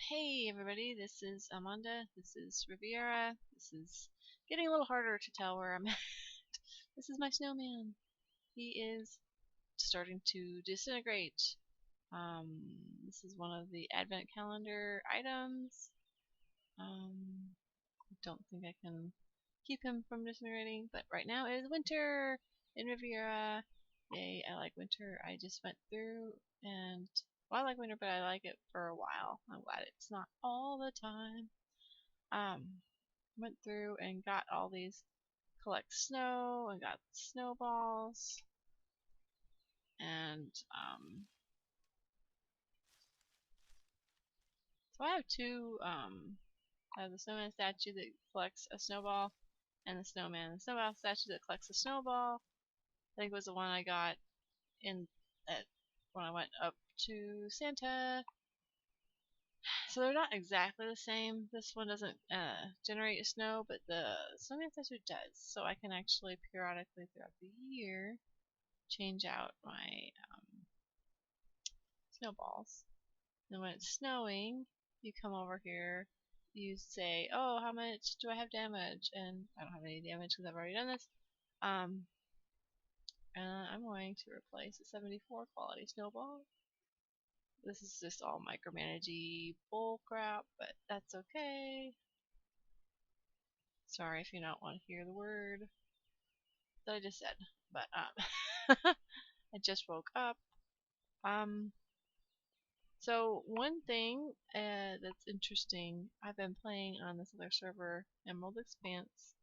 Hey everybody, this is Almonda, this is Riviera, this is getting a little harder to tell where I'm at. This is my snowman. He is starting to disintegrate. This is one of the advent calendar items. I don't think I can keep him from disintegrating, but right now it is winter in Riviera. Yay, I like winter. I just went through and well, I like winter, but I like it for a while. I'm glad it's not all the time. Went through and got all these collect snow and got snowballs and so I have two I have the snowman statue that collects a snowball and the snowman. The snowball statue that collects a snowball I think was the one I got in when I went up to Santa. So they're not exactly the same. This one doesn't generate snow, but the snowman statue does. So I can actually periodically throughout the year change out my snowballs. And when it's snowing, you come over here, you say, oh, how much do I have damage? And I don't have any damage because I've already done this. And I'm going to replace a 74 quality snowball. This is just all micromanagey bull crap, but that's okay. Sorry if you don't want to hear the word that I just said, but I just woke up. So one thing that's interesting, I've been playing on this other server, Emerald Expanse,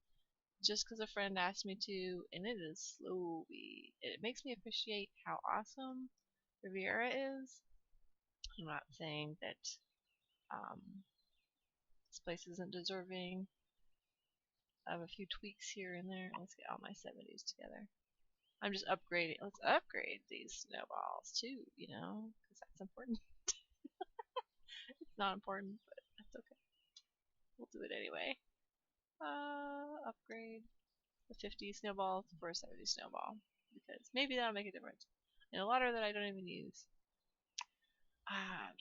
just because a friend asked me to, and it is slowly. It makes me appreciate how awesome Riviera is. I'm not saying that this place isn't deserving of a few tweaks here and there. Let's get all my 70s together. I'm just upgrading. Let's upgrade these snowballs too, you know, because that's important. It's not important, but that's okay. We'll do it anyway. Upgrade the 50 snowball for a 70 snowball, because maybe that'll make a difference. And a larder that I don't even use.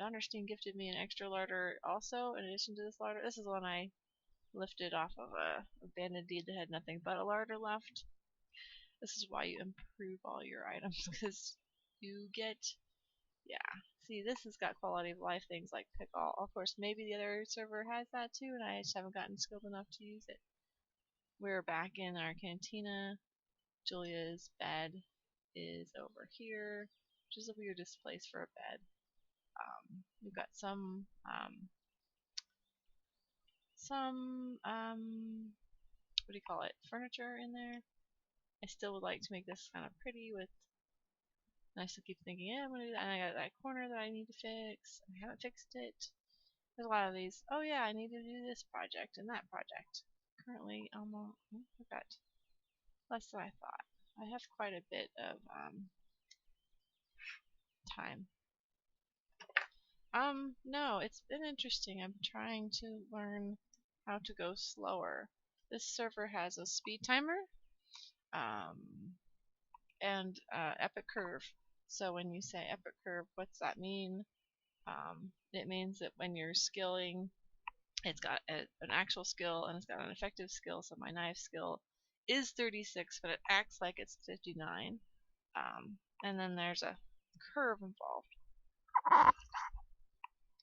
Donnerstein gifted me an extra larder also, in addition to this larder. This is one I lifted off of a abandoned deed that had nothing but a larder left. This is why you improve all your items, because you get, yeah. See, this has got quality of life things like pick all. Of course, maybe the other server has that too, and I just haven't gotten skilled enough to use it. We're back in our cantina. Julia's bed is over here, which is the weirdest place for a bed. We've got some what do you call it, furniture in there. I still would like to make this kind of pretty with, and I still keep thinking, yeah, I'm gonna do that. And I got that corner that I need to fix. I haven't fixed it. There's a lot of these. Oh yeah, I need to do this project and that project. Currently, almost, I forgot. Less than I thought. I have quite a bit of time. No, it's been interesting. I'm trying to learn how to go slower. This server has a speed timer, and epic curve. So when you say epic curve, what's that mean? It means that when you're skilling, it's got an actual skill and it's got an effective skill. So my knife skill is 36, but it acts like it's 59. And then there's a curve involved.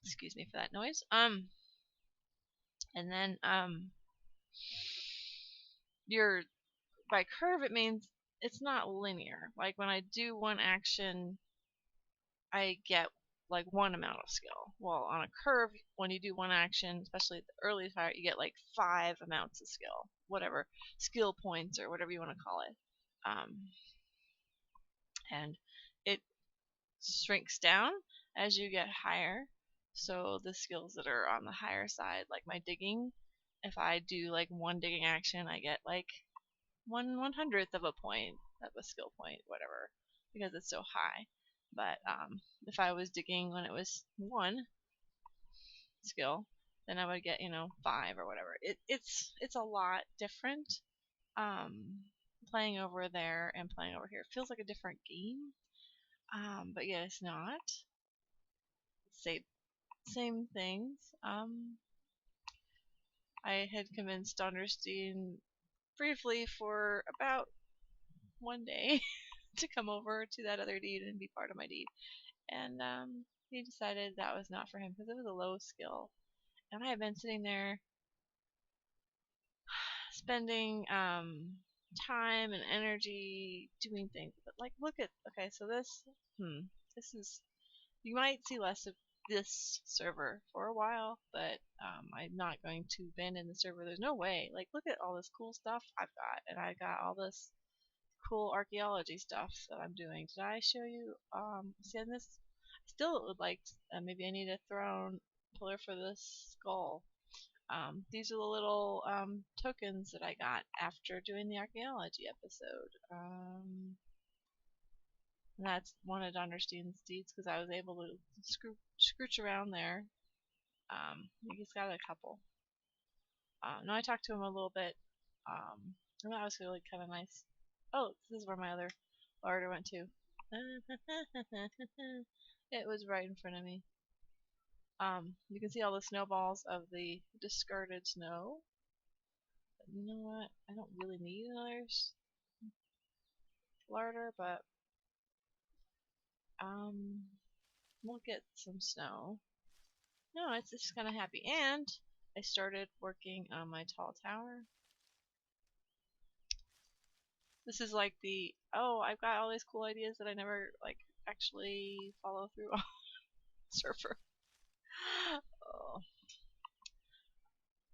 Excuse me for that noise. And then your by curve it means it's not linear. Like when I do one action, I get like one amount of skill. Well, on a curve, when you do one action, especially at the early part, you get like 5 amounts of skill, whatever skill points or whatever you want to call it. And it shrinks down as you get higher. So the skills that are on the higher side, like my digging, if I do like one digging action, I get like 1/100th of a point, of a skill point, whatever, because it's so high. But if I was digging when it was 1 skill, then I would get 5 or whatever. It's a lot different. Playing over there and playing over here feels like a different game. But yeah, it's not. Save same things. I had convinced Donnerstein briefly for about one day to come over to that other deed and be part of my deed. And he decided that was not for him because it was a low skill. And I had been sitting there spending time and energy doing things. But like, look at, okay, so this is, you might see less of this server for a while, but I'm not going to abandon the server. There's no way. Like, look at all this cool stuff I've got, and I got all this cool archaeology stuff that I'm doing. Did I show you? See on this? I still would like. Maybe I need a throne pillar for this skull. These are the little tokens that I got after doing the archaeology episode. And that's one of Donnerstein's deeds because I was able to scrooch around there. He's got a couple. No, I talked to him a little bit. And that was really kind of nice. Oh, this is where my other larder went to. It was right in front of me. You can see all the snowballs of the discarded snow. But you know what? I don't really need another larder, but we'll get some snow. No, it's just kind of happy. And I started working on my tall tower. This is like the, oh, I've got all these cool ideas that I never like actually follow through on server. Oh,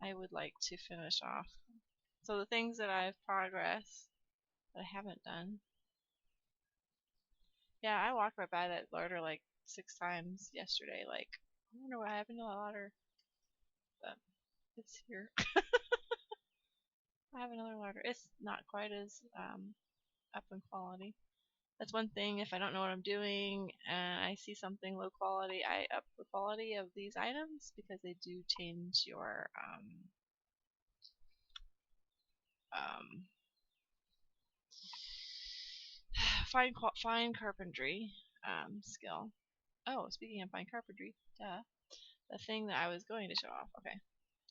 I would like to finish off. So the things that I've progressed that I haven't done. Yeah, I walked right by that larder like 6 times yesterday. Like, I wonder what happened to that larder. But it's here. I have another larder. It's not quite as up in quality. That's one thing. If I don't know what I'm doing and I see something low quality, I up the quality of these items because they do change your fine carpentry skill. Oh, speaking of fine carpentry, duh. The thing that I was going to show off. Okay,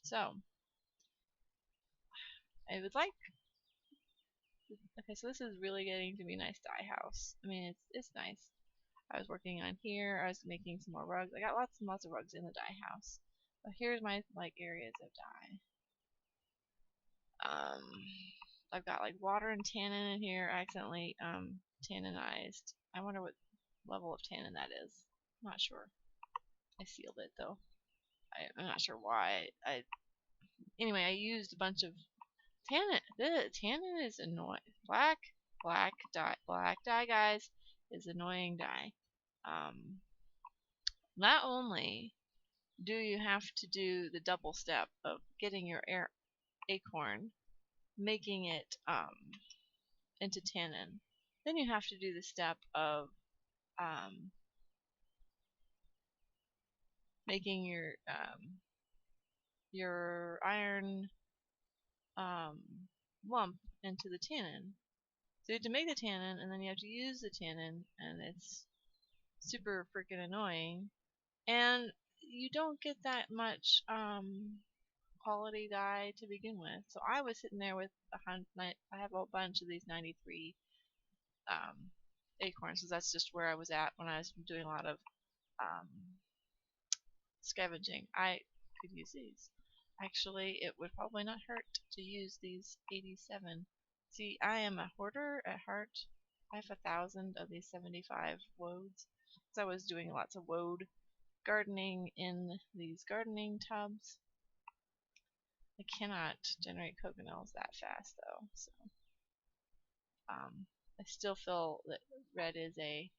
so I would like. Okay, so this is really getting to be a nice dye house. I mean, it's nice. I was working on here. I was making some more rugs. I got lots and lots of rugs in the dye house. But here's my like areas of dye. I've got like water and tannin in here. I accidentally tanninized. I wonder what level of tannin that is. I'm not sure. I sealed it though. I'm not sure why. Anyway, I used a bunch of tannin. The tannin is annoying. Black dye, guys, is annoying dye. Not only do you have to do the double step of getting your acorn, making it into tannin, then you have to do the step of making your iron lump into the tannin. So you have to make the tannin, and then you have to use the tannin, and it's super freaking annoying. And you don't get that much quality dye to begin with. So I was sitting there with I have a bunch of these 93 acorns, because that's just where I was at when I was doing a lot of scavenging. I could use these. Actually, it would probably not hurt to use these 87. See, I am a hoarder at heart. I have 1,000 of these 75 woads. So I was doing lots of woad gardening in these gardening tubs. I cannot generate coconels that fast though, so I still feel that red is a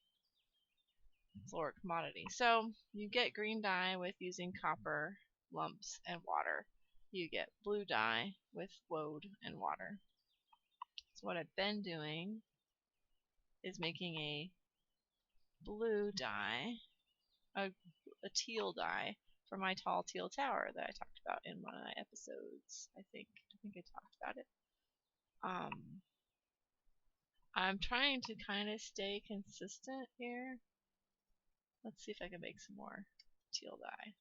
floor commodity. So you get green dye with using copper lumps and water. You get blue dye with woad and water. So what I've been doing is making a blue dye, a teal dye for my Tall Teal Tower that I talked about in one of my episodes. I think I talked about it. I'm trying to kind of stay consistent here. Let's see if I can make some more teal dye.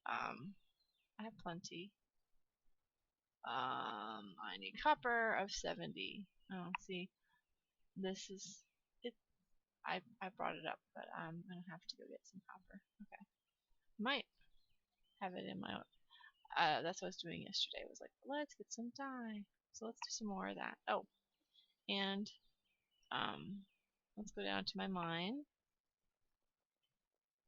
I have plenty. I need copper of 70. Oh, see, this is it. I brought it up, but I'm gonna have to go get some copper. Okay, might have it in my. That's what I was doing yesterday. Was like, let's get some dye. So let's do some more of that. Oh, and let's go down to my mine.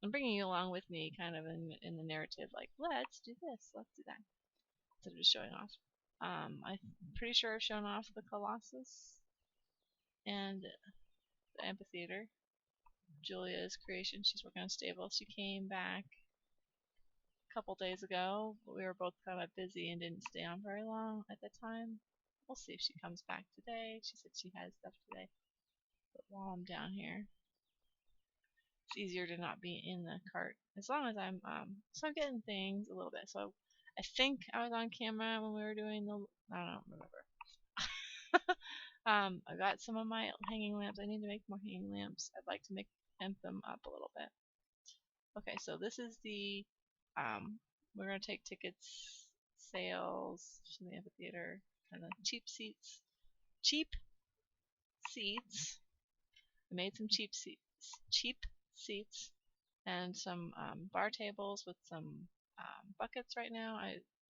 I'm bringing you along with me, kind of in the narrative. Like, let's do this, let's do that, instead of just showing off. I'm pretty sure I've shown off the Colossus and the amphitheater. Julia's creation. She's working on stable. She came back a couple days ago, but we were both kind of busy and didn't stay on very long at the time. We'll see if she comes back today. She said she has stuff today. But while I'm down here, it's easier to not be in the cart as long as I'm getting things a little bit. So I think I was on camera when we were doing the. I don't remember. I got some of my hanging lamps. I need to make more hanging lamps. I'd like to amp them up a little bit. Okay, so this is the we're gonna take tickets, sales to the amphitheater, and the cheap seats. I made some cheap seats, and some bar tables with some buckets right now.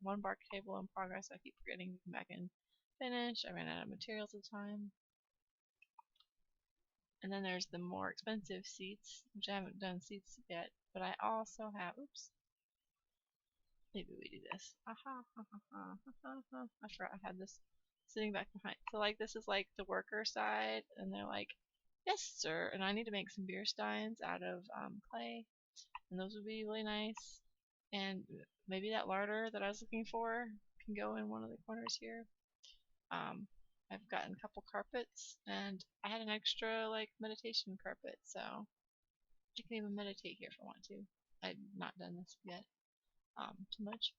One bar table in progress. I keep forgetting to come back and finish. I ran out of materials at the time. And then there's the more expensive seats, which I haven't done seats yet, but I also have, oops, maybe we do this. I forgot I had this sitting back behind. So like this is like the worker side, and they're like, yes sir, and I need to make some beer steins out of clay, and those would be really nice. And maybe that larder that I was looking for can go in one of the corners here. I've gotten a couple carpets, and I had an extra like meditation carpet, so I can even meditate here if I want to. I've not done this yet too much,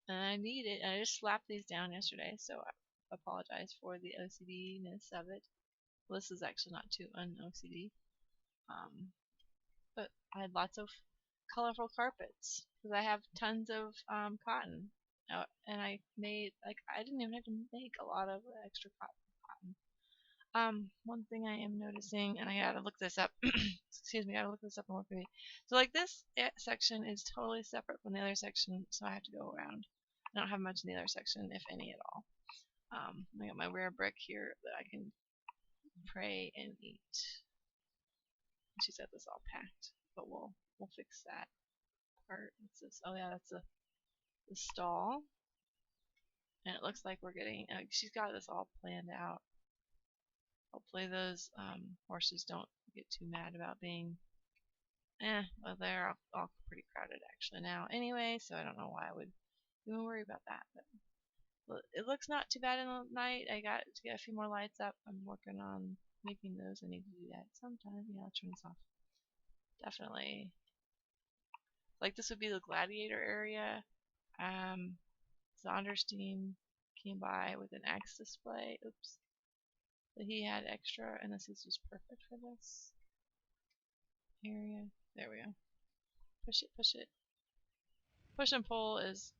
and I need it. I just slapped these down yesterday, so I apologize for the OCD-ness of it. Well, this is actually not too un-OCD, but I had lots of colorful carpets because I have tons of cotton. And I made like I didn't even have to make a lot of extra cotton. One thing I am noticing, and I gotta look this up. Excuse me, I gotta look this up and work with me. So like this section is totally separate from the other section, so I have to go around. I don't have much in the other section, if any at all. I got my rare brick here that I can pray and eat. She said this all packed, but we'll fix that part. What's this? Oh yeah, that's the stall, and it looks like we're getting. She's got this all planned out. Hopefully those horses don't get too mad about being. Well they're all pretty crowded actually now anyway, so I don't know why I would even worry about that. But well, it looks not too bad in the night. I got to get a few more lights up. I'm working on making those. I need to do that sometime. Yeah, I'll turn this off. Definitely. Like this would be the gladiator area. Zonderstein came by with an axe display. Oops. But he had extra, and this is just perfect for this area. There we go. Push it, push it. Push and pull is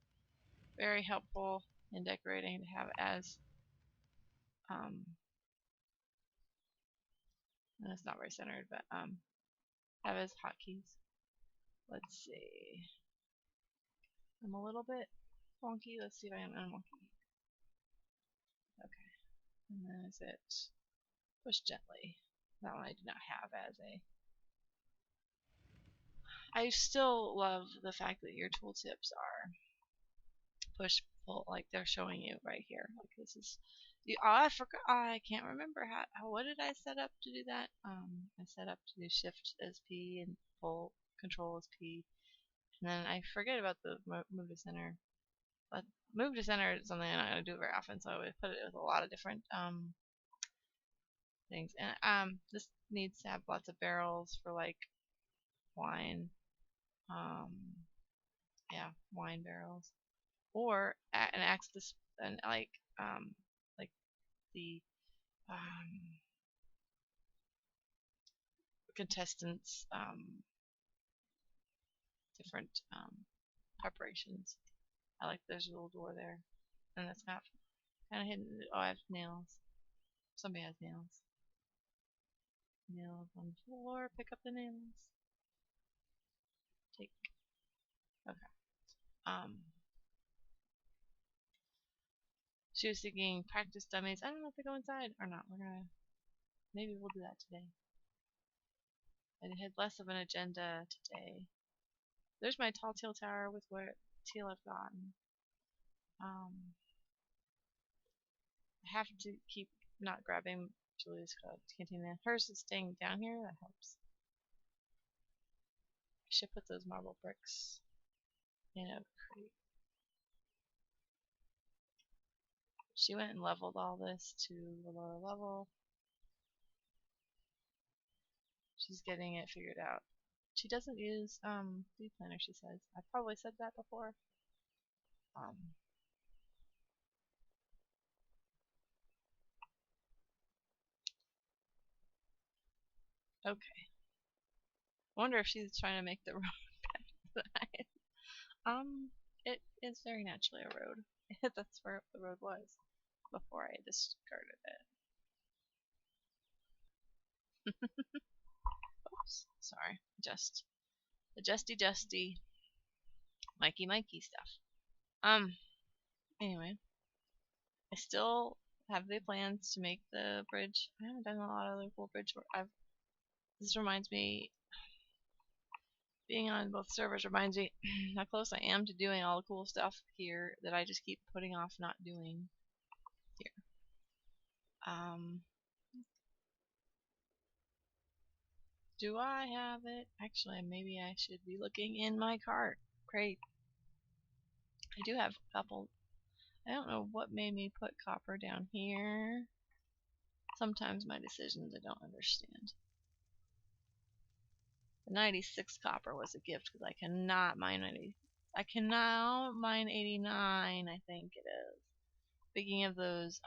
very helpful in decorating to have as and it's not very centered, but have as hotkeys. Let's see. I'm a little bit wonky. Let's see if I am unwonky. Okay. And then is it push gently? That one I do not have as a. I still love the fact that your tooltips are push pull, like they're showing you right here. Like this is. I forgot. I can't remember how. What did I set up to do that? I set up to do shift as P and pull control as P, and then I forget about the move to center. But move to center is something I'm not going to do very often, so I would put it with a lot of different things. And this needs to have lots of barrels for like wine. Yeah, wine barrels, or an axis, and like the contestants different preparations. I like there's a little door there, and that's kind of hidden. Oh, I have nails. Somebody has nails. Nails on the floor. Pick up the nails. Take. Okay. She was thinking practice dummies. I don't know if they go inside or not. Maybe we'll do that today. I had less of an agenda today. There's my Tall Teal Tower with what teal I've gotten. I have to keep not grabbing Julie's canteen. Hers is staying down here. That helps. I should put those marble bricks in a crate. She went and leveled all this to the lower level. She's getting it figured out. She doesn't use lead planner, she says. I probably said that before. Okay. I wonder if she's trying to make the road better. It is very naturally a road. That's where the road was before I discarded it. Oops, sorry. Just the justy Mikey stuff. Anyway, I still have the plans to make the bridge. I haven't done a lot of the cool bridge work. This reminds me, being on both servers reminds me how close I am to doing all the cool stuff here that I just keep putting off not doing here. Do I have it? Actually, maybe I should be looking in my crate. I do have a couple. I don't know what made me put copper down here. Sometimes my decisions I don't understand. The 96 copper was a gift because I cannot mine 90. I can now mine 89, I think it is. Speaking of those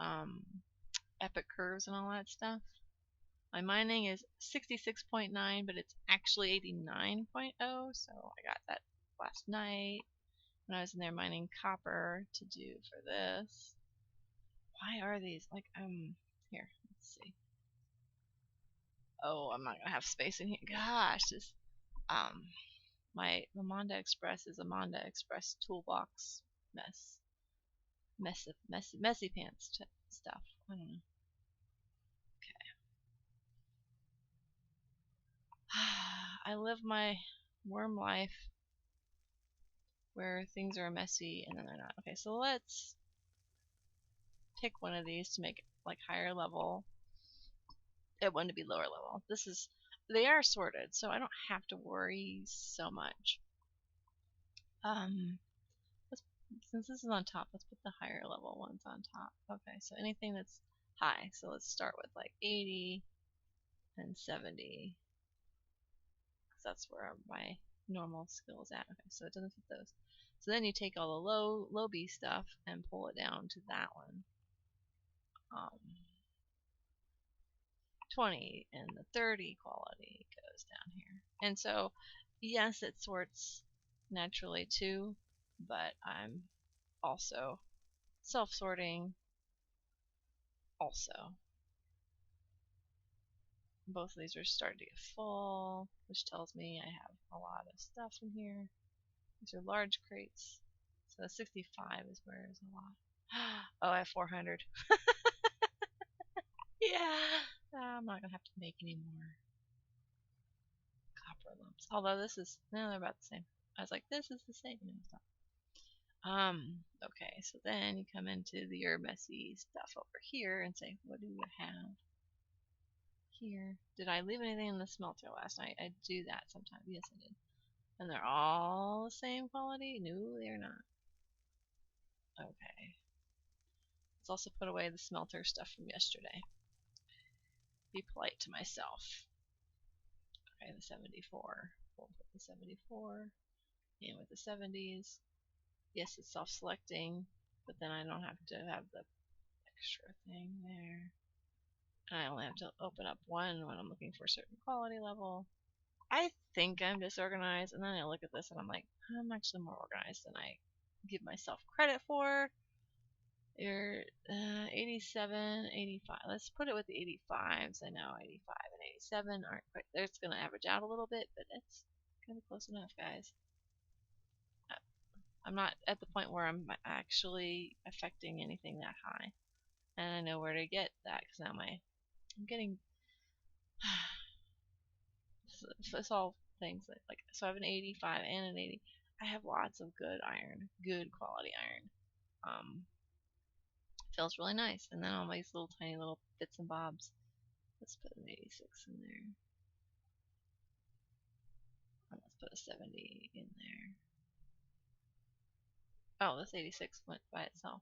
epic curves and all that stuff, my mining is 66.9, but it's actually 89.0, so I got that last night when I was in there mining copper to do for this. Why are these like here, let's see. Oh, I'm not gonna have space in here. Gosh, this my Almonda Express is Almonda Express toolbox messy pants stuff. I don't know. Okay. I live my worm life where things are messy and then they're not. Okay, so let's pick one of these to make it like higher level. And one to be lower level. They are sorted, so I don't have to worry so much. Since this is on top, let's put the higher level ones on top. Okay, so anything that's high. So let's start with like 80 and 70. Because that's where my normal skill is at. Okay, so it doesn't fit those. So then you take all the low B stuff and pull it down to that one. 20 and the 30 quality goes down here. And so, yes, it sorts naturally too, but I'm also self-sorting also. Both of these are starting to get full, which tells me I have a lot of stuff in here. These are large crates. So 65 is where there's a lot. Oh, I have 400. Yeah. I'm not going to have to make any more copper lumps. Although this is, no, they're about the same. I was like, this is the same. No, it's not. Okay, so then you come into your messy stuff over here and say, what do you have here? Did I leave anything in the smelter last night? I do that sometimes. Yes, I did. And they're all the same quality? No, they're not. Okay. Let's also put away the smelter stuff from yesterday. Be polite to myself. Okay, the 74. We'll put the 74 in with the 70s. Yes, it's self-selecting, but then I don't have to have the extra thing there. And I only have to open up one when I'm looking for a certain quality level. I think I'm disorganized, and then I look at this and I'm like, I'm actually more organized than I give myself credit for. You're 87, 85. Let's put it with the 85s. I know 85 and 87 aren't quite. It's going to average out a little bit, but it's kind of close enough, guys. I'm not at the point where I'm actually affecting anything that high, and I know where to get that because now I'm getting. It's all things like so I have an 85 and an 80. I have lots of good iron, good quality iron. Feels really nice. And then all these little tiny little bits and bobs. Let's put an 86 in there. And let's put a 70 in there. Oh, this 86 went by itself.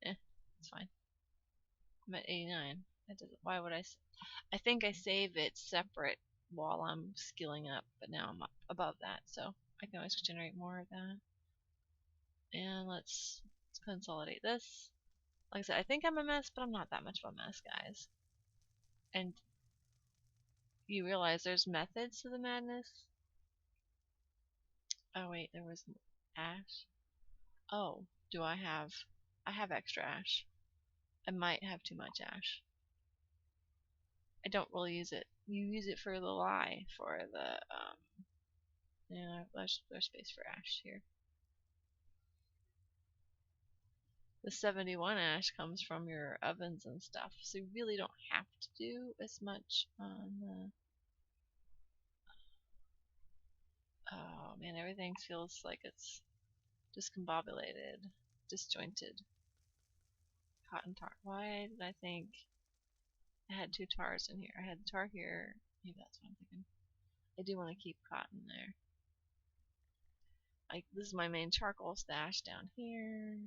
It's fine. I'm at 89. That doesn't. Why would I think I save it separate while I'm skilling up, but now I'm up above that, so I can always generate more of that. And let's consolidate this. Like I said, I think I'm a mess, but I'm not that much of a mess, guys. And you realize there's methods to the madness. Oh wait, there was ash. Oh, do I have extra ash. I might have too much ash. I don't really use it. You use it for the lye, for the yeah, there's space for ash here. The 71 ash comes from your ovens and stuff, so you really don't have to do as much on the. Oh man, everything feels like it's discombobulated, disjointed. Cotton tar. Why did I think I had two tars in here? I had the tar here. Maybe that's what I'm thinking. I do want to keep cotton there. This is my main charcoal stash down here.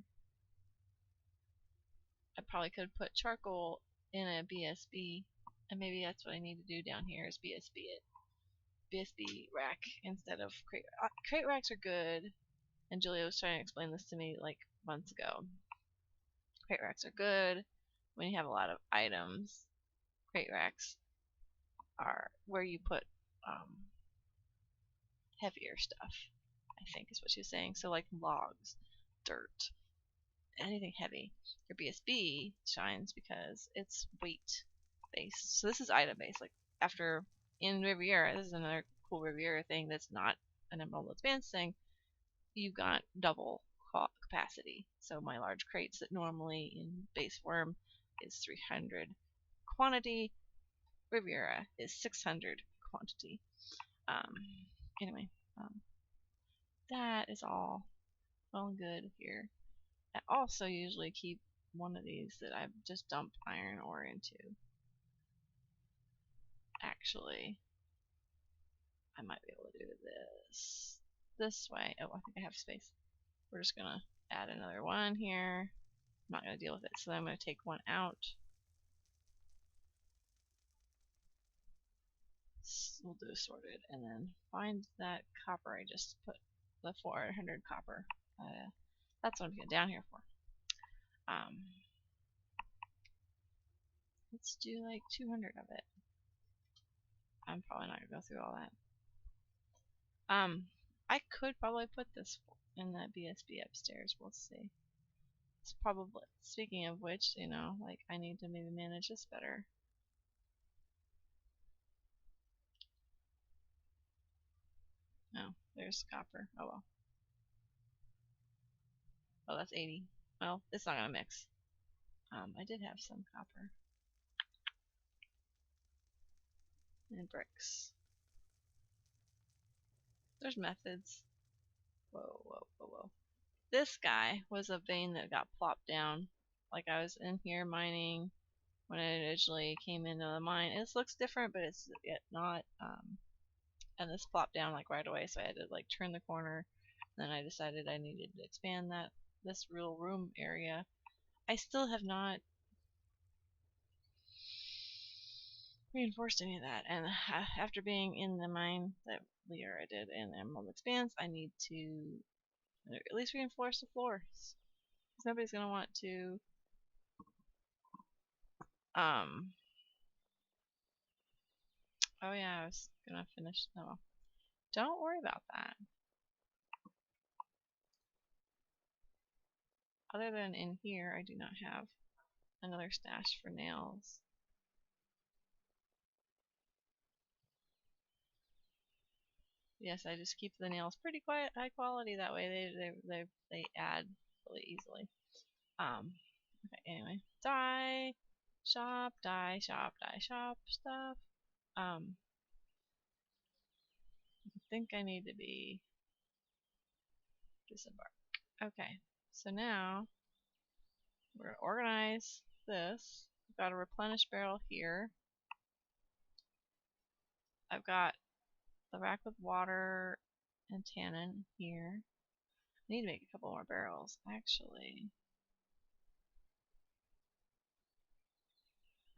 I probably could put charcoal in a BSB, and maybe that's what I need to do down here is BSB it. BSB rack instead of crate. Crate racks are good, and Julia was trying to explain this to me like months ago. Crate racks are good when you have a lot of items. Crate racks are where you put heavier stuff, I think is what she was saying. So like logs, dirt, anything heavy. Your BSB shines because it's weight based. So this is item based. Like after in Riviera, this is another cool Riviera thing that's not an Emerald Advanced thing. You've got double capacity. So my large crates that normally in base Wurm is 300 quantity, Riviera is 600 quantity. Anyway, that is all well and good here. I also usually keep one of these that I've just dumped iron ore into. Actually, I might be able to do this way. Oh, I think I have space. We're just gonna add another one here. I'm not gonna deal with it, so I'm gonna take one out. We'll do sorted, and then find that copper I just put, the 400 copper. That's what I'm getting down here for. Let's do like 200 of it. I'm probably not gonna go through all that. I could probably put this in that BSB upstairs. We'll see. It's probably, speaking of which, you know, like I need to maybe manage this better. No, there's copper. Oh well. Oh, that's 80. Well, it's not gonna mix. I did have some copper. And bricks. There's methods. Whoa, whoa, whoa, whoa. This guy was a vein that got plopped down. Like I was in here mining when I originally came into the mine. This looks different, but it's yet not. And this plopped down like right away, so I had to like turn the corner. Then I decided I needed to expand this real room area. I still have not reinforced any of that, and after being in the mine that Liara did in Emerald Expanse, I need to at least reinforce the floors. Because nobody's going to want to Oh yeah, I was gonna finish. Oh, don't worry about that. Other than in here, I do not have another stash for nails. Yes, I just keep the nails pretty quiet, high quality. That way they add really easily. Okay. Anyway, dye shop stuff. I think I need to be disembark. Okay. So now we're gonna organize this. I've got a replenish barrel here. I've got the rack with water and tannin here. I need to make a couple more barrels, actually.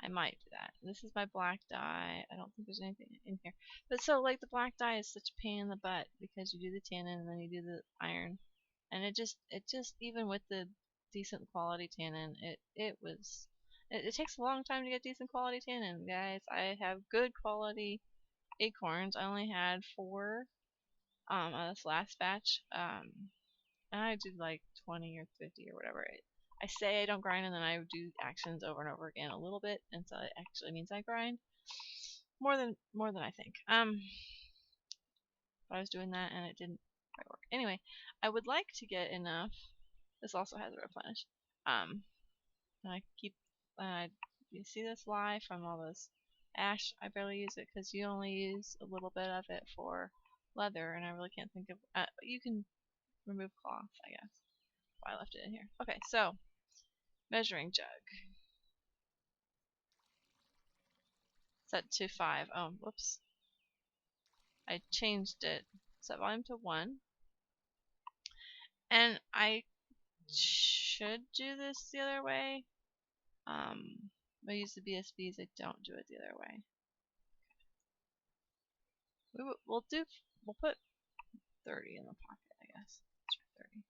I might do that. This is my black dye. I don't think there's anything in here. But so, like, the black dye is such a pain in the butt because you do the tannin and then you do the iron. And it just, even with the decent quality tannin, it takes a long time to get decent quality tannin, guys. I have good quality acorns. I only had 4 this last batch. And I did like 20 or 50 or whatever. I say I don't grind, and then I do actions over and over again a little bit, and so it actually means I grind more than I think. But I was doing that and it didn't quite work. Anyway, I would like to get enough. This also has a replenish. And I keep. You see this lye from all this ash? I barely use it because you only use a little bit of it for leather, and I really can't think of. You can remove cloth, I guess. Why I left it in here. Okay, so measuring jug. Set to 5. Oh, whoops. I changed it. Set volume to 1. And I should do this the other way. I use the BSBs. I don't do it the other way. We'll put 30 in the pocket, I guess. Let's try 30.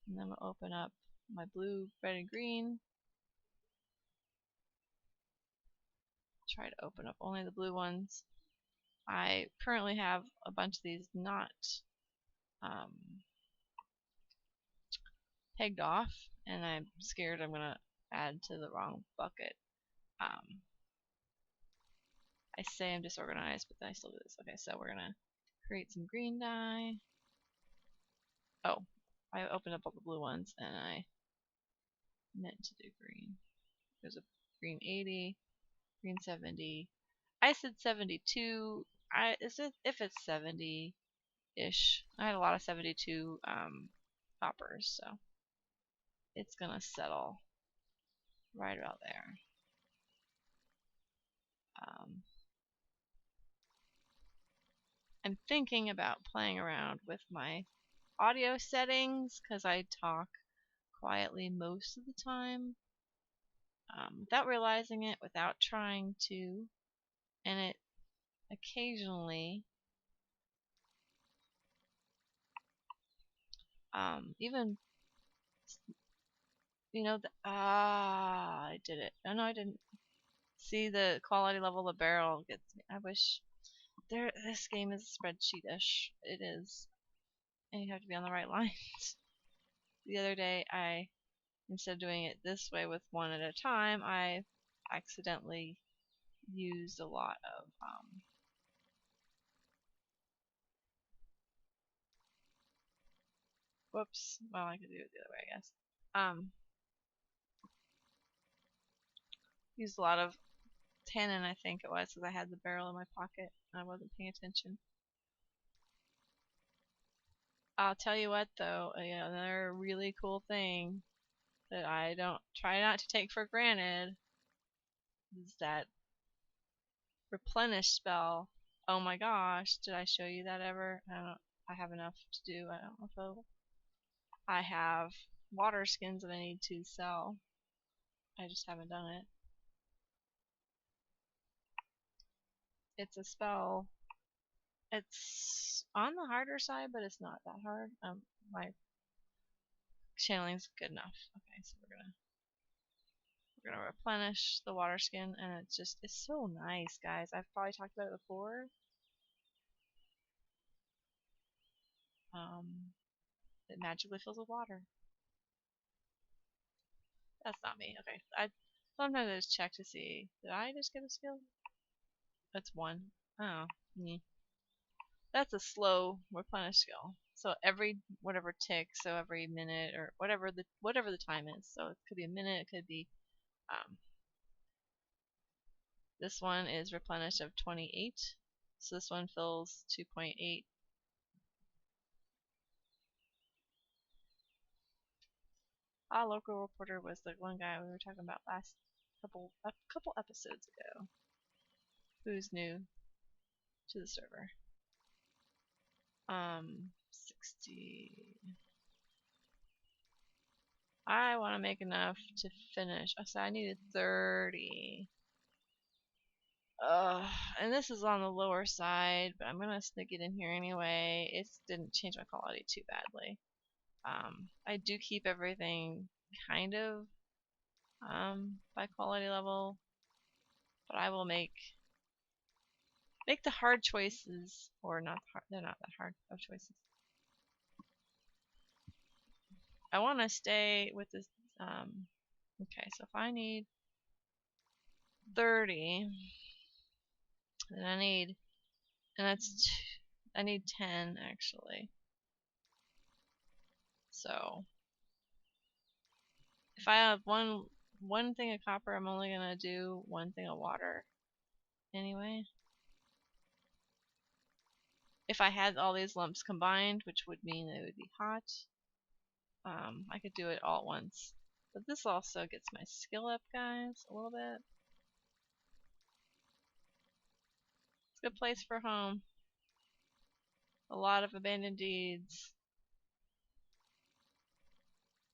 And then we'll open up my blue, red, and green. Try to open up only the blue ones. I currently have a bunch of these not pegged off, and I'm scared I'm gonna add to the wrong bucket. I say I'm disorganized, but then I still do this. Okay, so we're gonna create some green dye. Oh, I opened up all the blue ones, and I meant to do green. There's a green 80, green 70. I said 72. If it's 70-ish. I had a lot of 72 coppers, so it's gonna settle right about there. I'm thinking about playing around with my audio settings because I talk quietly most of the time without realizing it, without trying to, and it occasionally even I did it. Oh no, I didn't. See, the quality level of the barrel gets me. I wish this game is spreadsheet-ish. It is, and you have to be on the right lines. The other day, instead of doing it this way with one at a time, I accidentally used a lot of whoops. Well, I could do it the other way, I guess. Used a lot of tannin, I think it was, because I had the barrel in my pocket and I wasn't paying attention. I'll tell you what, though, another really cool thing that I try not to take for granted is that replenish spell. Oh my gosh, did I show you that ever? I have enough to do. I don't know if I have water skins that I need to sell. I just haven't done it. It's a spell. It's on the harder side, but it's not that hard. My channeling's good enough. Okay, so we're we're gonna replenish the water skin, and it's so nice, guys. I've probably talked about it before. It magically fills with water. That's not me. Okay. Sometimes I just check to see. Did I just get a skill? That's one. Oh. That's a slow replenish skill. So every whatever tick, so every minute or whatever the time is. So it could be a minute, it could be this one is replenished of 28. So this one fills 2.8. Local reporter was the one guy we were talking about last couple episodes ago. Who's new to the server? 60. I want to make enough to finish. Oh, so I needed 30. And this is on the lower side, but I'm gonna sneak it in here anyway. It didn't change my quality too badly. I do keep everything kind of by quality level, but I will make the hard choices, or not hard. They're not that hard of choices. I want to stay with this. Okay, so if I need 30, then I need, I need 10 actually. So if I have one thing of copper, I'm only gonna do one thing of water anyway. If I had all these lumps combined, which would mean they would be hot, I could do it all at once. But this also gets my skill up, guys, a little bit. It's a good place for home. A lot of abandoned deeds.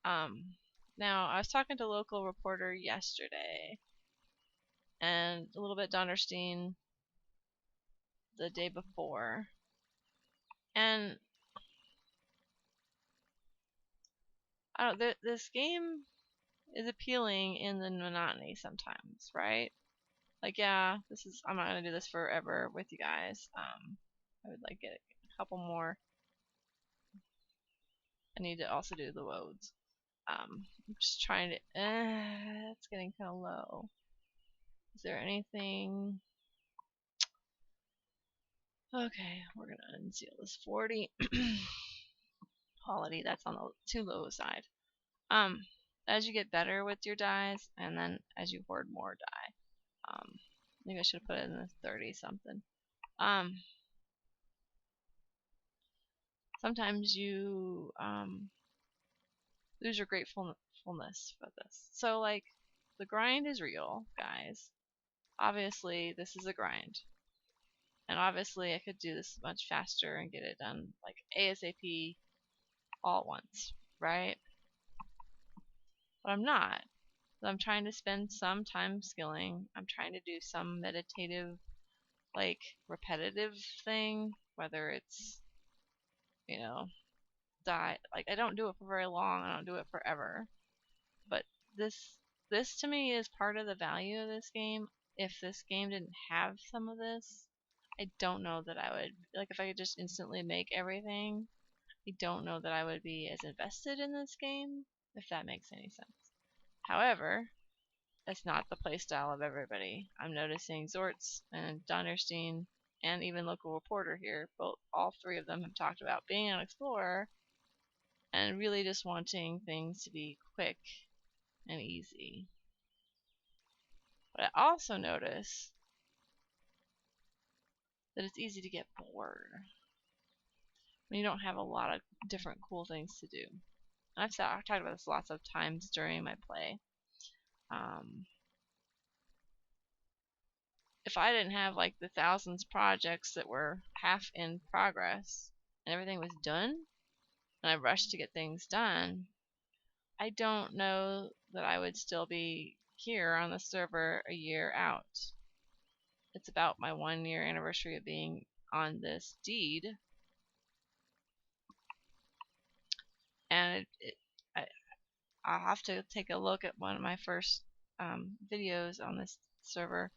Now, I was talking to a local reporter yesterday, and a little bit Donnerstein the day before. And this game is appealing in the monotony sometimes, right? Like, yeah, I'm not gonna do this forever with you guys. I would like get a couple more. I need to also do the woads. I'm just trying to. It's getting kind of low. Is there anything? Okay, we're gonna unseal this 40. Quality, that's on the too low side. As you get better with your dies, and then as you hoard more die, maybe I should have put it in the 30 something. Sometimes you lose your gratefulness for this. So like, the grind is real, guys. Obviously, this is a grind. And obviously, I could do this much faster and get it done like ASAP all at once, right? But I'm not. I'm trying to spend some time skilling. I'm trying to do some meditative, like, repetitive thing, whether it's, die. Like, I don't do it for very long. I don't do it forever. But this to me is part of the value of this game. If this game didn't have some of this, I don't know that I would, like, if I could just instantly make everything, I don't know that I would be as invested in this game, if that makes any sense. However, that's not the playstyle of everybody. I'm noticing Zortz and Donnerstein and even local reporter here, all three of them have talked about being an explorer and really just wanting things to be quick and easy. But I also notice that it's easy to get bored when you don't have a lot of different cool things to do. I've talked about this lots of times during my play. If I didn't have like the thousands of projects that were half in progress and everything was done, and I rushed to get things done, I don't know that I would still be here on the server a year out. It's about my 1-year anniversary of being on this deed, and I'll have to take a look at one of my first videos on this server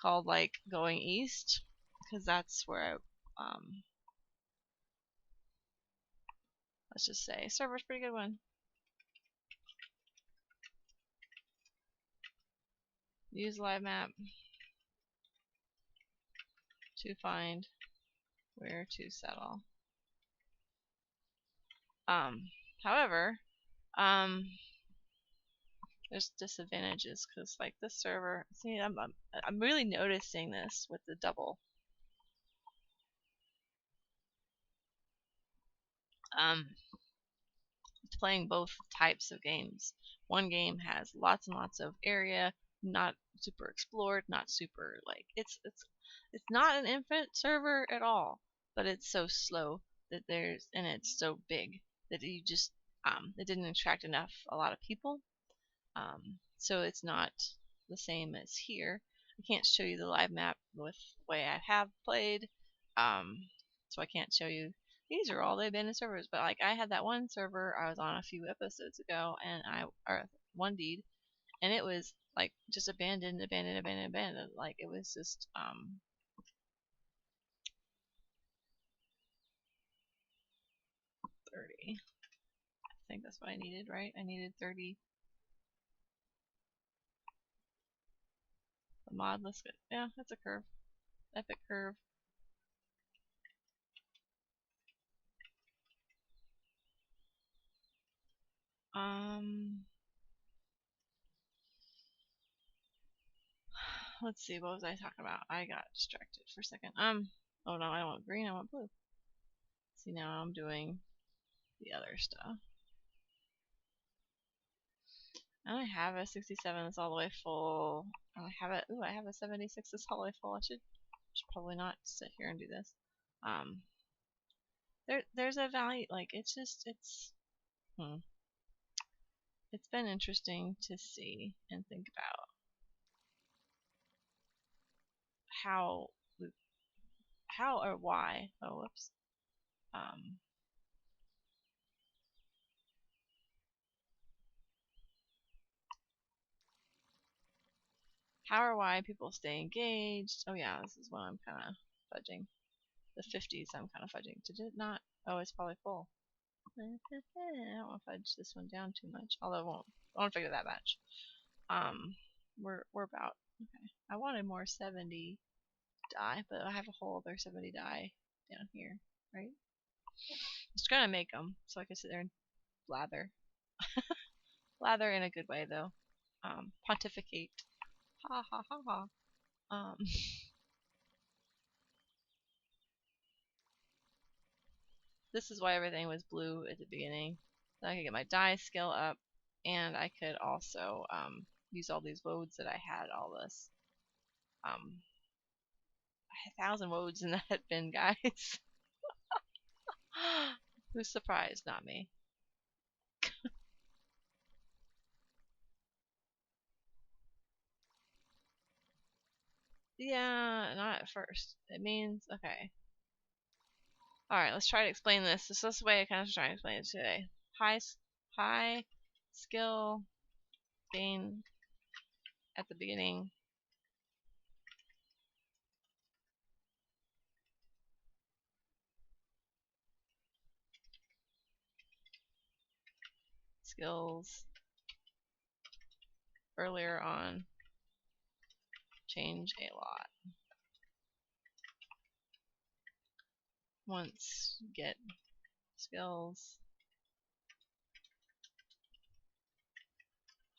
called like Going East, because that's where I, let's just say server's a pretty good one. Use Livemap to find where to settle. However, there's disadvantages because like this server, see, I'm really noticing this with the double. It's playing both types of games. One game has lots and lots of area, not super explored, not super like it's not an infinite server at all, but it's so slow that it's so big that you just it didn't attract a lot of people. So it's not the same as here. I can't show you the live map with the way I have played, so I can't show you. These are all the abandoned servers, but like I had that one server I was on a few episodes ago, and or one deed, and it was like just abandoned. Like it was just 30. I think that's what I needed, right? I needed 30. The mod, let's get, yeah, that's a curve. Epic curve. Let's see, what was I talking about? I got distracted for a second. Oh no, I don't want green, I want blue. See, now I'm doing the other stuff. And I have a 67 that's all the way full. And I have a 76 that's all the way full. I should probably not sit here and do this. There's a value, like, it's been interesting to see and think about how or why, oh whoops, how or why people stay engaged. Oh yeah, this is what I'm kind of fudging. The 50s I'm kind of fudging. Did it not? Oh, it's probably full. I don't want to fudge this one down too much, although I won't figure that much. We're about, okay. I wanted more 70 die, but I have a whole other 70 die down here, right? I'm just gonna make them so I can sit there and blather. Blather in a good way, though. Pontificate. Ha ha ha ha. This is why everything was blue at the beginning. So I could get my die skill up, and I could also use all these woads that I had. All this. I had 1,000 woads in that bin, guys. Who's surprised? Not me. Yeah, not at first. It means, okay. Alright, let's try to explain this. This is the way I kind of try to explain it today. High skill gain at the beginning. Skills earlier on change a lot. Once you get skills,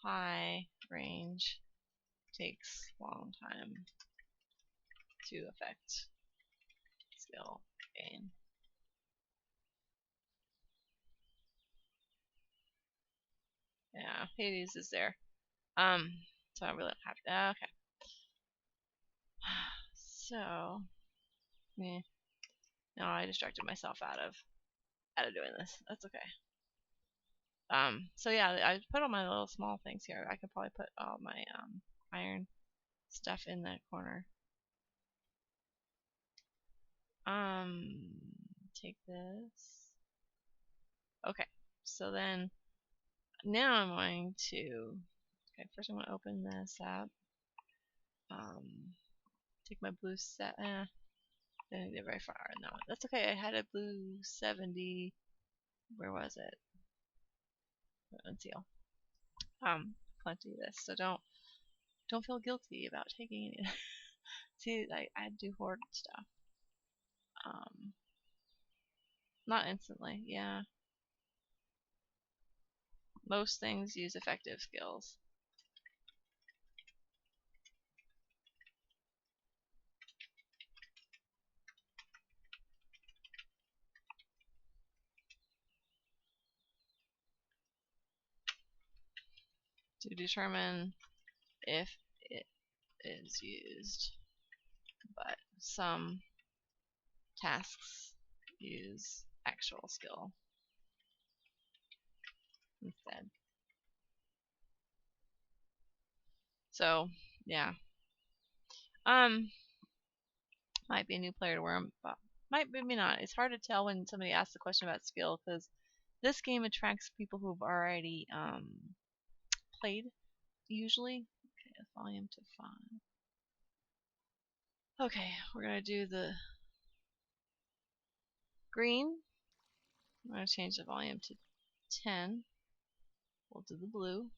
high range takes long time to affect skill gain. Yeah, Hades is there. So I really don't have to. Okay. So, yeah. No, I distracted myself out of doing this. That's okay. So yeah, I put all my little small things here. I could probably put all my iron stuff in that corner. Take this. Okay, so then now I'm going to Okay, first I'm gonna open this up. Take my blue set. Didn't get very far in that one. That's okay. I had a blue 70. Where was it? Teal. Plenty of this, so don't feel guilty about taking it. See, I do hoard stuff. Not instantly, yeah. Most things use effective skills. To determine if it is used, but some tasks use actual skill instead. So, yeah. Might be a new player to Wurm, but might maybe not. It's hard to tell when somebody asks a question about skill because this game attracts people who've already played usually. Okay, volume to 5. Okay, we're gonna do the green. I'm gonna change the volume to 10. We'll do the blue.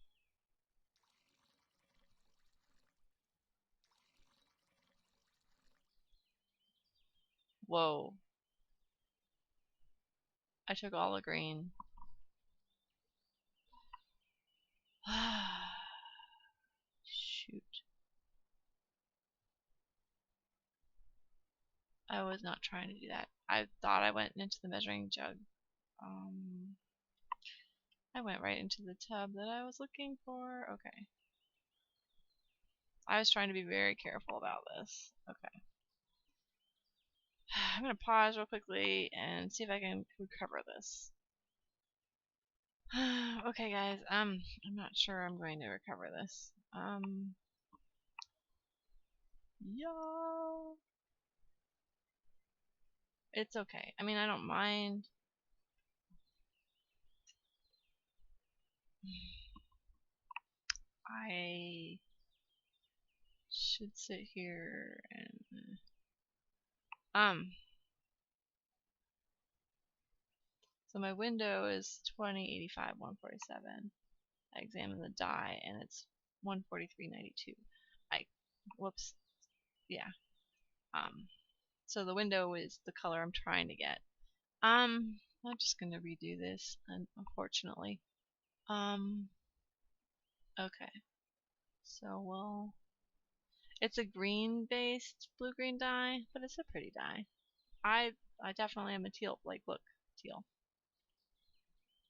Whoa. I took all the green. Shoot. I was not trying to do that. I thought I went into the measuring jug. I went right into the tub that I was looking for. Okay. I was trying to be very careful about this. Okay. I'm going to pause real quickly and see if I can recover this. Okay, guys. I'm not sure I'm going to recover this. Yeah. It's okay. I mean, I don't mind. I should sit here and so my window is 2085 147. I examine the die and it's 143.92. Whoops. Yeah. So the window is the color I'm trying to get. I'm just gonna redo this, unfortunately. Okay. So it's a green-based blue-green dye, but it's a pretty dye. I definitely am a teal. Like, look, teal.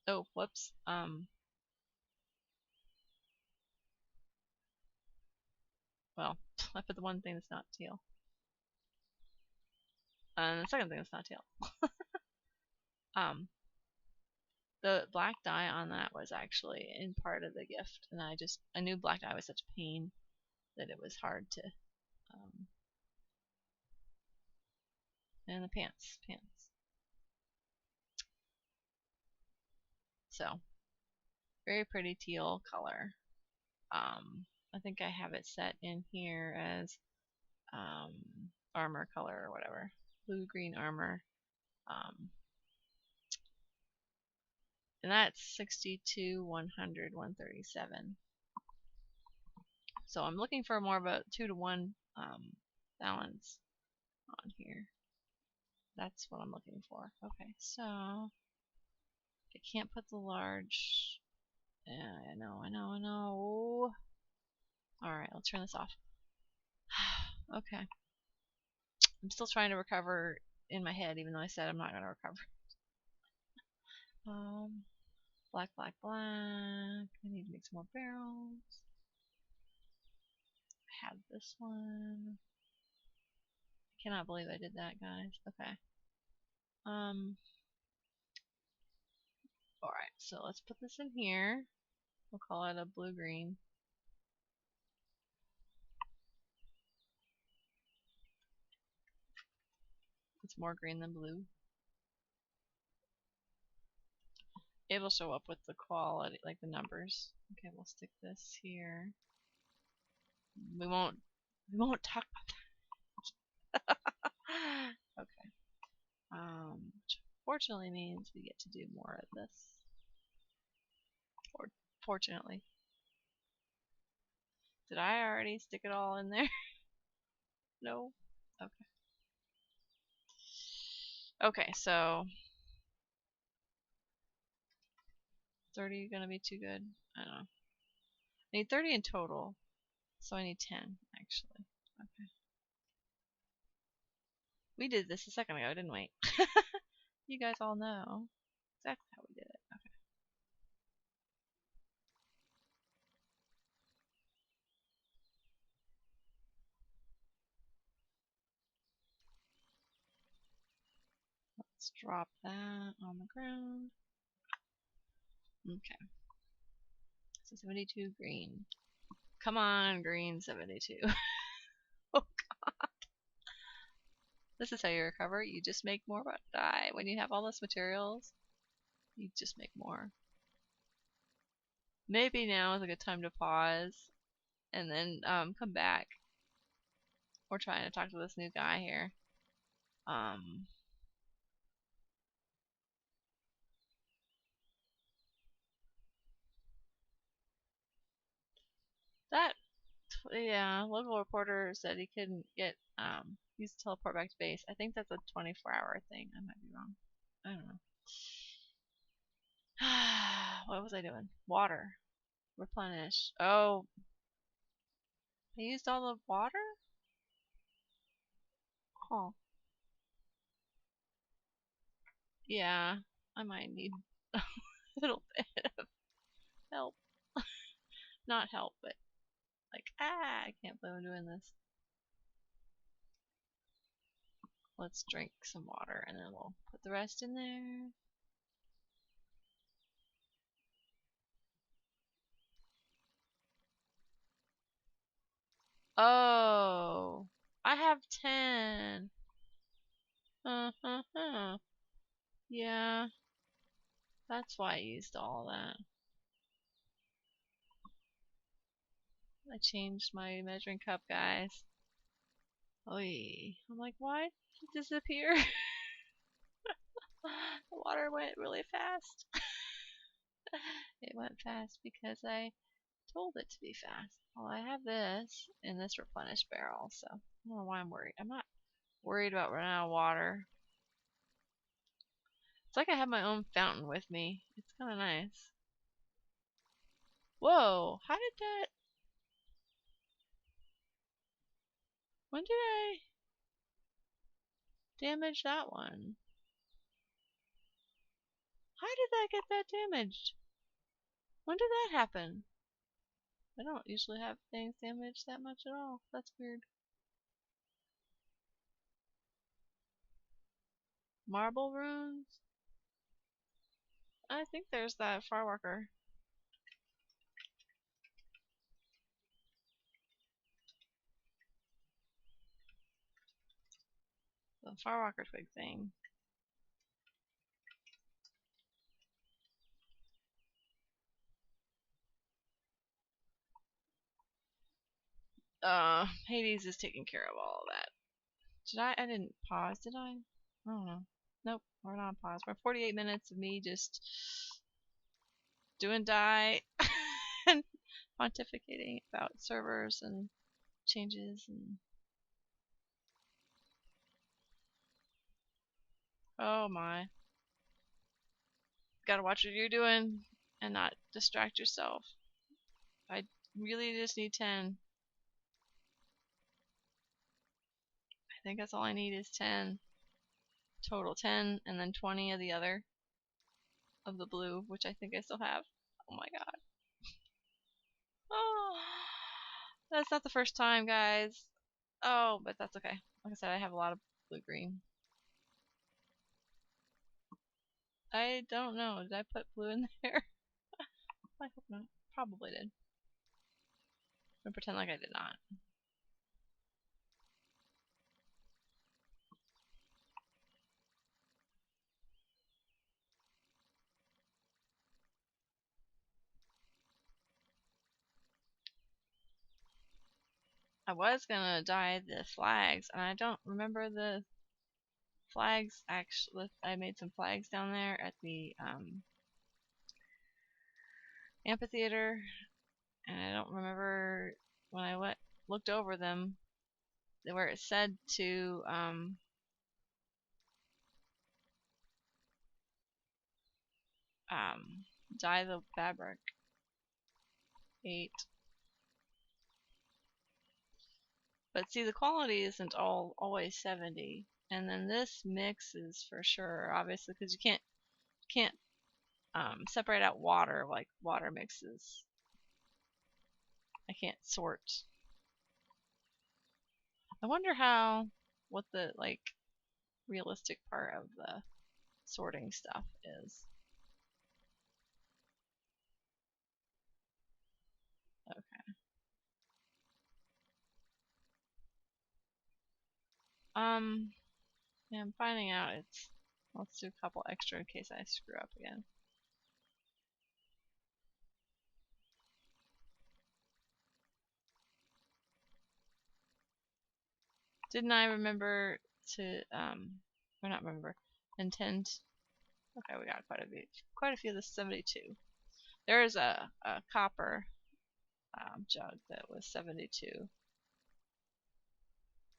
Oh, whoops. Well, I put the one thing that's not teal. And the second thing that's not teal. The black dye on that was actually in part of the gift, and I knew black dye was such a pain that it was hard to, and the pants. So, very pretty teal color. I think I have it set in here as armor color or whatever. Blue-green armor. And that's 62, 100, 137. So I'm looking for more of a 2-to-1 balance on here. That's what I'm looking for. Okay, so I can't put the large. I know. Alright, I'll turn this off. Okay. I'm still trying to recover in my head, even though I said I'm not going to recover. Black. I need to make some more barrels. I have this one. I cannot believe I did that, guys. Okay. Alright, so let's put this in here. We'll call it a blue-green. It's more green than blue. It'll show up with the quality, like the numbers. Okay, we'll stick this here. We won't talk about that. Okay. Which fortunately means we get to do more of this. Or fortunately. Did I already stick it all in there? No? Okay. Okay, so 30 gonna be too good? I don't know. I need 30 in total, so I need 10 actually. Okay. We did this a second ago, didn't we? You guys all know exactly how we did it. Okay. Let's drop that on the ground. Okay. So 72 green. Come on, green 72. Oh god. This is how you recover. You just make more dye. When you have all those materials, you just make more. Maybe now is a good time to pause and then come back. We're trying to talk to this new guy here. That yeah, local reporter said he couldn't get he's teleport back to base. I think that's a 24-hour thing. I might be wrong. I don't know. What was I doing? Water. Replenish. Oh, I used all the water? Huh. Yeah, I might need a little bit of help. Not help, but like, I can't believe I'm doing this. Let's drink some water and then we'll put the rest in there. Oh, I have 10. Yeah, that's why I used all that. I changed my measuring cup, guys. Oy. I'm like, why did it disappear? The water went really fast. It went fast because I told it to be fast. Well, I have this in this replenish barrel, so I don't know why I'm worried. I'm not worried about running out of water. It's like I have my own fountain with me. It's kind of nice. Whoa, how did that... When did I damage that one? How did I get that damaged? When did that happen? I don't usually have things damaged that much at all. That's weird. Marble runes? I think there's that fireworker. The fireworker twig thing. Hades is taking care of all of that. Did I? I didn't pause, did I? I don't know. Nope, we're not on pause. We're 48 minutes of me just doing die and pontificating about servers and changes and... Oh my. Gotta watch what you're doing and not distract yourself. I really just need 10. I think that's all I need is 10. Total 10 and then 20 of the other. Of the blue, which I think I still have. Oh my god. Oh, that's not the first time, guys. Oh, but that's okay. Like I said, I have a lot of blue-green. I don't know. Did I put blue in there? I hope not. Probably did. I'm gonna pretend like I did not. I was gonna dye the flags, and I don't remember the flags. Actually, I made some flags down there at the amphitheater, and I don't remember when I looked over them where it said to dye the fabric. 8. But see, the quality isn't always 70, and then this mixes for sure, obviously, because you can't separate out water like water mixes. I can't sort. I wonder what the realistic part of the sorting stuff is. Okay. Yeah, I'm finding out it's. Let's do a couple extra in case I screw up again. Didn't I remember to or not remember, intend? Okay, we got quite a few of the 72. There is a copper jug that was 72,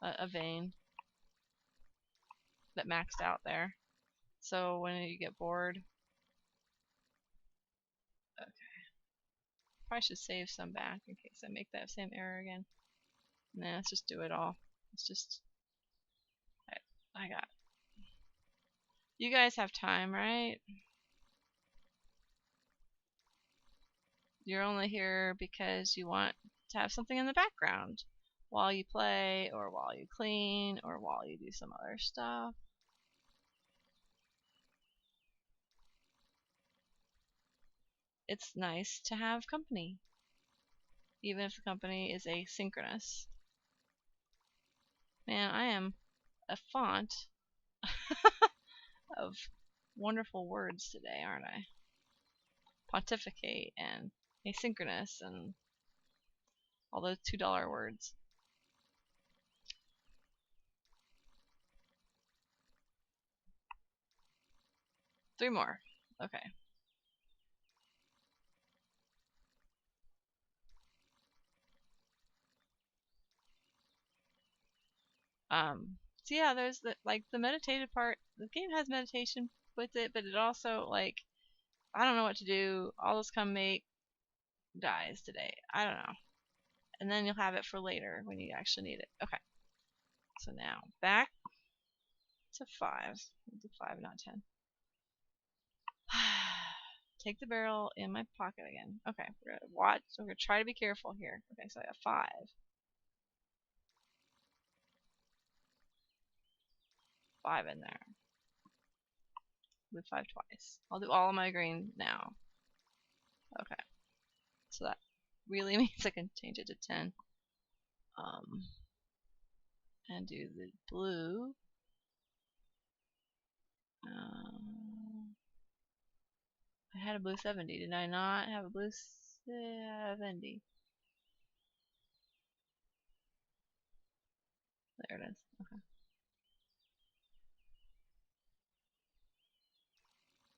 a vein that maxed out there. So when you get bored, okay, probably should save some back in case I make that same error again. Nah, let's just do it all. Let's just. I got. You guys have time, right? You're only here because you want to have something in the background while you play, or while you clean, or while you do some other stuff. It's nice to have company, even if the company is asynchronous. Man, I am a font of wonderful words today, aren't I? Pontificate and asynchronous and all those $2 words. Three more. Okay. So yeah, there's the meditative part. The game has meditation with it, but it also I don't know what to do. All this come make dies today. I don't know. And then you'll have it for later when you actually need it. Okay. So now back to 5. We'll do 5, not 10. Take the barrel in my pocket again. Okay, we're gonna watch. We're gonna try to be careful here. Okay, so I got 5. 5 in there. With 5 twice. I'll do all of my green now. Okay. So that really means I can change it to 10. And do the blue. I had a blue 70. Did I not have a blue 70? There it is. Okay.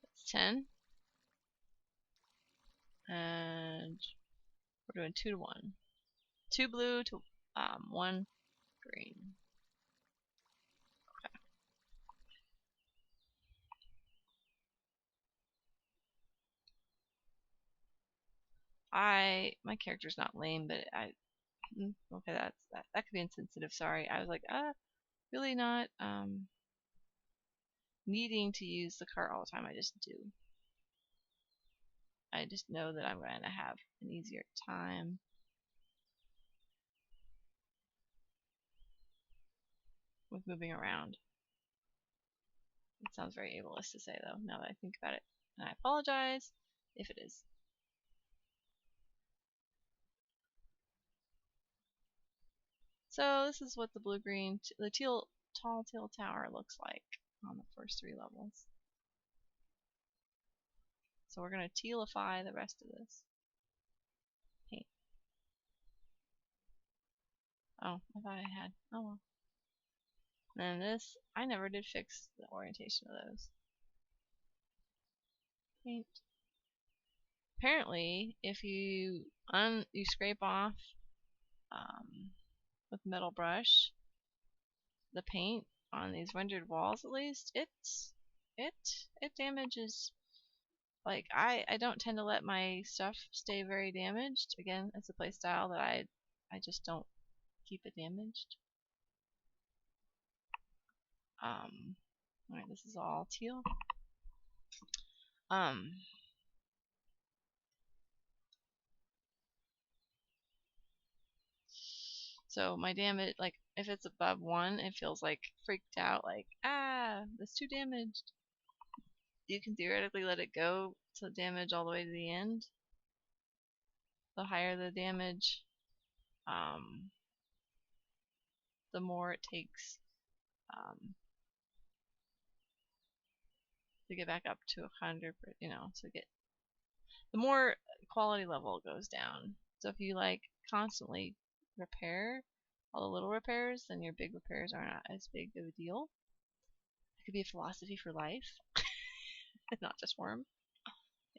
That's 10. And we're doing 2 to 1. 2 blue to 1 green. Okay. My character's not lame, but okay, that could be insensitive. Sorry. I was like, really not needing to use the cart all the time. I just do. I just know that I'm going to have an easier time with moving around. It sounds very ableist to say, though, now that I think about it. And I apologize if it is. So this is what the blue-green, the Tall Teal Tower looks like on the first 3 levels. So we're going to tealify the rest of this. Paint. Oh, I thought I had. Oh well. And this, I never did fix the orientation of those. Paint. Apparently, if you scrape off with metal brush the paint on these rendered walls, at least it damages. Like I don't tend to let my stuff stay very damaged. Again, it's a play style that I just don't keep it damaged. Alright, this is all teal. So my damage, like if it's above 1, it feels like freaked out, like that's too damaged. You can theoretically let it go to damage all the way to the end. The higher the damage, the more it takes to get back up to 100, you know, the more quality level goes down. So if you like constantly repair all the little repairs, then your big repairs are not as big of a deal. It could be a philosophy for life. Not just Wurm.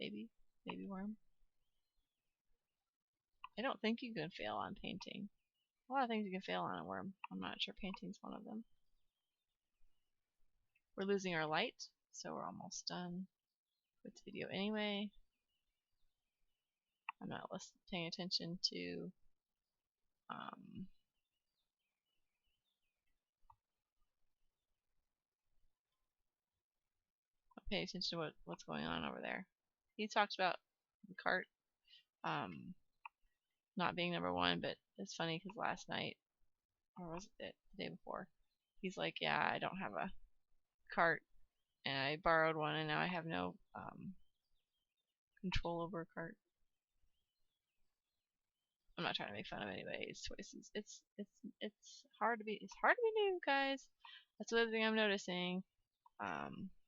Maybe Wurm. I don't think you can fail on painting. A lot of things you can fail on at Wurm. I'm not sure painting's one of them. We're losing our light, so we're almost done with the video anyway. I'm not paying attention to pay attention to what's going on over there. He talked about the cart not being number 1, but it's funny because last night, or was it the day before, he's like, yeah, I don't have a cart, and I borrowed one, and now I have no control over a cart. I'm not trying to make fun of anybody's choices. It's hard to be new, guys. That's the other thing I'm noticing.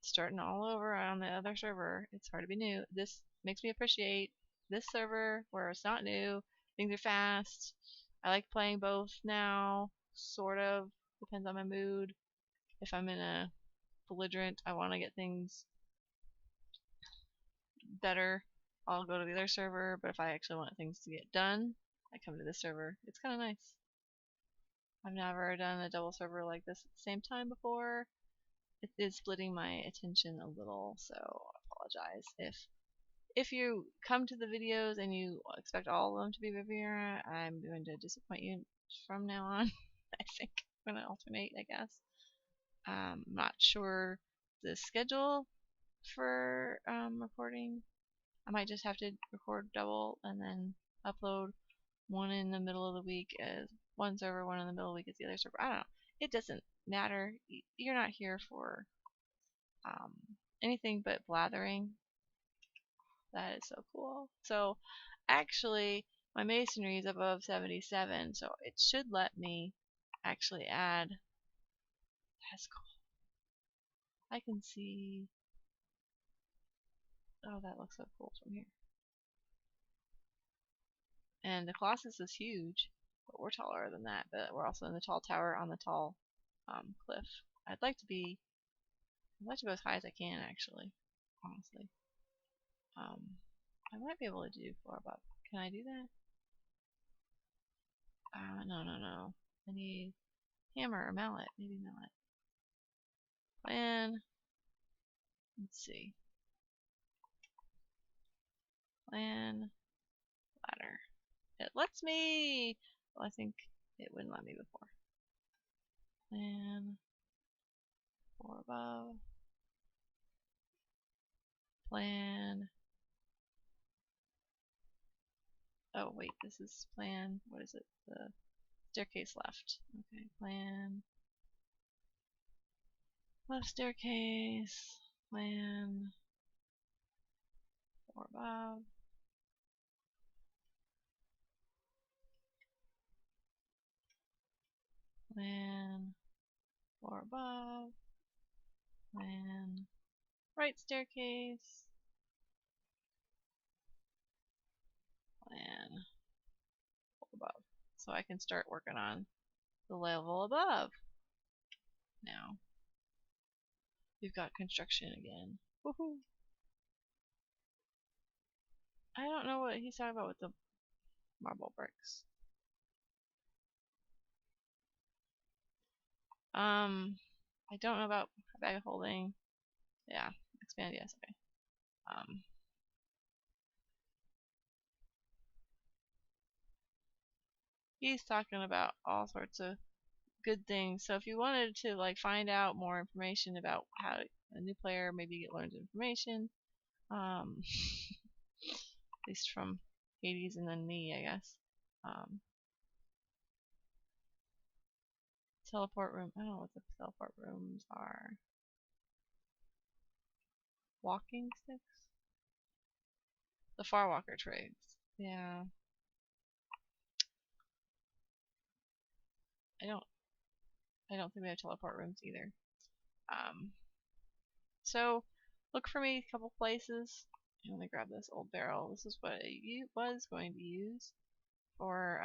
Starting all over on the other server, it's hard to be new. This makes me appreciate this server where it's not new. Things are fast. I like playing both now, sort of. Depends on my mood. If I'm in a belligerent, I want to get things better, I'll go to the other server. But if I actually want things to get done, I come to this server. It's kind of nice. I've never done a double server like this at the same time before. It is splitting my attention a little, so I apologize if you come to the videos and you expect all of them to be Riviera. I'm going to disappoint you from now on. I think I'm going to alternate, I guess. I'm not sure the schedule for recording. I might just have to record double and then upload one in the middle of the week as one server, one in the middle of the week as the other server. I don't know. It doesn't matter. You're not here for anything but blathering. That is so cool. So actually my masonry is above 77, so it should let me actually add. That's cool. I can see. Oh, that looks so cool from here. And the Colossus is huge, but we're taller than that. But we're also in the tall tower on the tall cliff. I'd like to go as high as I can, actually. Honestly, I might be able to do floor above. Can I do that? No. I need hammer or mallet. Maybe mallet. Plan. Let's see. Plan. Ladder. It lets me. Well, I think it wouldn't let me before. Plan. Floor above. Plan. Oh, wait. This is plan. What is it? The staircase left. Okay. Plan. Left staircase. Plan. Floor above. Plan. Floor above. Plan. Right staircase. Plan. Floor above. So I can start working on the level above. Now we've got construction again. Woohoo! I don't know what he's talking about with the marble bricks. I don't know about bag of holding. Yeah, expand, yes, okay. He's talking about all sorts of good things. So if you wanted to like find out more information about how a new player maybe learns information, at least from Hades and then me, I guess. Teleport room. I don't know what the teleport rooms are. Walking sticks? The Far Walker trigs. Yeah. I don't think we have teleport rooms either. So look for me a couple places. I'm gonna grab this old barrel. This is what I was going to use for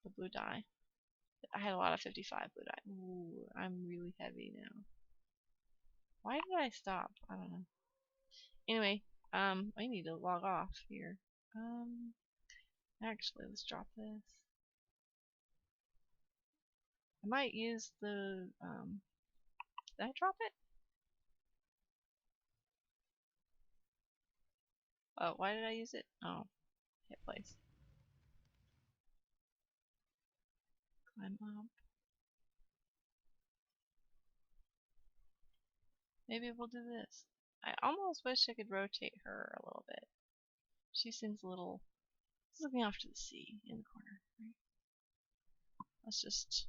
the blue dye. I had a lot of 55 blue dye. Ooh, I'm really heavy now. Why did I stop? I don't know. Anyway, I need to log off here. Actually, let's drop this. I might use the, did I drop it? Oh, why did I use it? Oh, hit place. Climb up. Maybe we'll do this. I almost wish I could rotate her a little bit. She seems a little, she's looking off to the sea in the corner, right? Let's just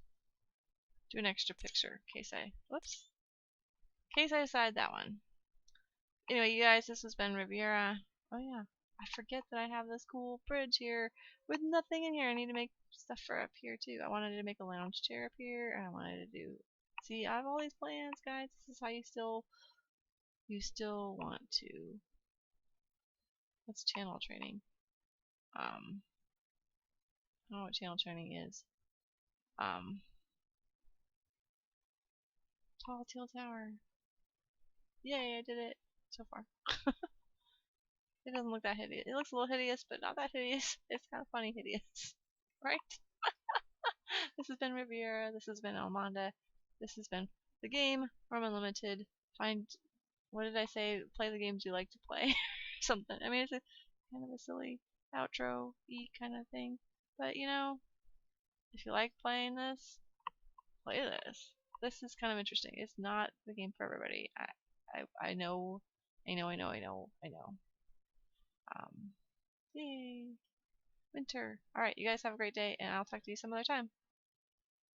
do an extra picture in case I, whoops, in case I decide that one. Anyway, you guys, this has been Riviera. Oh yeah, I forget that I have this cool bridge here with nothing in here. I need to make stuff for up here too. I wanted to make a lounge chair up here, and I wanted to do, see, I have all these plans, guys. This is how you still want to, what's channel training? I don't know what channel training is. Tall Teal Tower. Yay, I did it so far. It doesn't look that hideous. It looks a little hideous, but not that hideous. It's kind of funny hideous. Right? This has been Riviera. This has been Almonda. This has been the game, Wurm Unlimited. Find, what did I say? Play the games you like to play. Something. I mean, it's a kind of a silly outro-y kind of thing. But, you know, if you like playing this, play this. This is kind of interesting. It's not the game for everybody. I know. Yay. Winter. Alright, you guys have a great day, and I'll talk to you some other time.